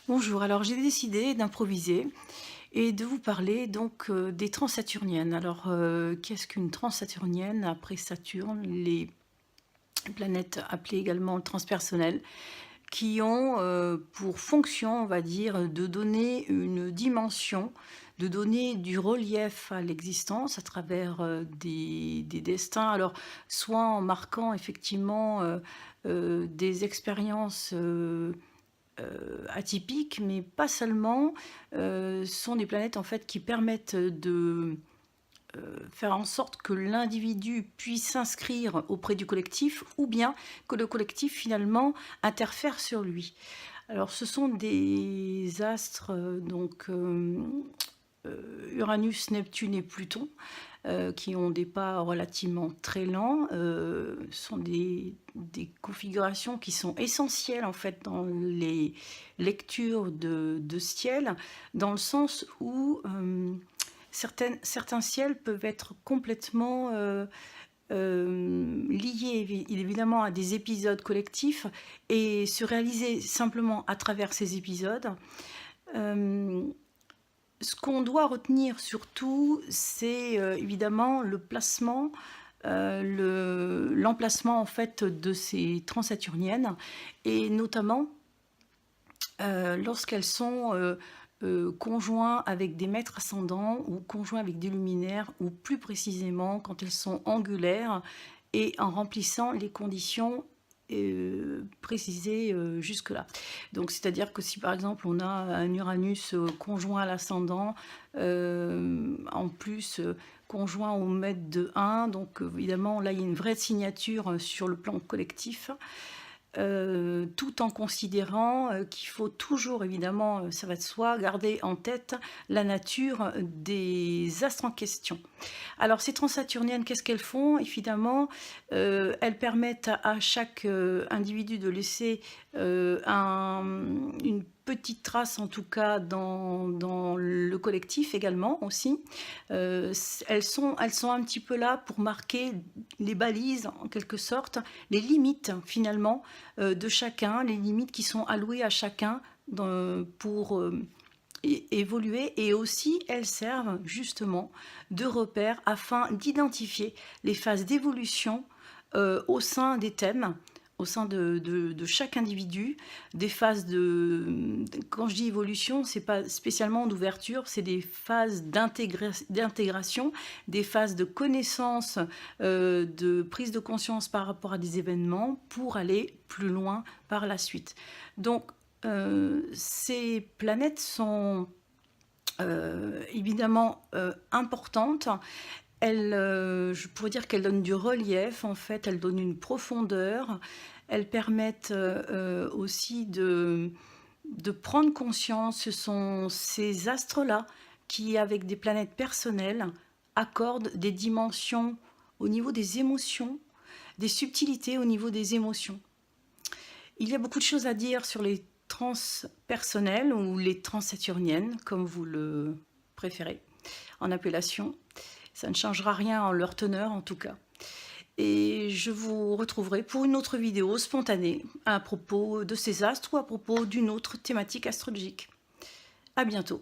Bonjour, alors j'ai décidé d'improviser et de vous parler donc des transsaturniennes. Alors, qu'est-ce qu'une transsaturnienne? Après Saturne, les planètes appelées également transpersonnelles, qui ont pour fonction, on va dire, de donner une dimension, de donner du relief à l'existence à travers des destins. Alors, soit en marquant effectivement des expériences atypiques, mais pas seulement. Ce sont des planètes en fait qui permettent de faire en sorte que l'individu puisse s'inscrire auprès du collectif ou bien que le collectif finalement interfère sur lui. Alors ce sont des astres Uranus, Neptune et Pluton qui ont des pas relativement très lents. Ce sont des configurations qui sont essentielles en fait dans les lectures de ciel, dans le sens où certains ciels peuvent être complètement liés évidemment à des épisodes collectifs et se réaliser simplement à travers ces épisodes. Ce qu'on doit retenir surtout, c'est évidemment le placement, l'emplacement en fait de ces transsaturniennes, et notamment lorsqu'elles sont conjoints avec des maîtres ascendants ou conjoints avec des luminaires, ou plus précisément quand elles sont angulaires et en remplissant les conditions précisées jusque-là. Donc c'est-à-dire que si par exemple on a un Uranus conjoint à l'ascendant, en plus conjoint au maître de 1, donc évidemment là il y a une vraie signature sur le plan collectif. Tout en considérant qu'il faut toujours, évidemment, ça va de soi, garder en tête la nature des astres en question. Alors ces transsaturniennes, qu'est-ce qu'elles font? Évidemment, elles permettent à chaque individu de laisser une petite trace, en tout cas dans le collectif également aussi. Elles sont un petit peu là pour marquer les balises, en quelque sorte, les limites finalement de chacun, les limites qui sont allouées à chacun pour évoluer, et aussi elles servent justement de repères afin d'identifier les phases d'évolution au sein des thèmes, au sein de chaque individu, des phases quand je dis évolution, c'est pas spécialement d'ouverture, c'est des phases d'intégration, des phases de connaissance, de prise de conscience par rapport à des événements pour aller plus loin par la suite. Donc, ces planètes sont évidemment importantes. Je pourrais dire qu'elles donnent du relief, en fait, elles donnent une profondeur, elles permettent aussi de prendre conscience. Ce sont ces astres-là qui, avec des planètes personnelles, accordent des dimensions au niveau des émotions, des subtilités au niveau des émotions. Il y a beaucoup de choses à dire sur les transpersonnelles ou les transsaturniennes, comme vous le préférez, en appellation. Ça ne changera rien en leur teneur en tout cas. Et je vous retrouverai pour une autre vidéo spontanée à propos de ces astres ou à propos d'une autre thématique astrologique. À bientôt.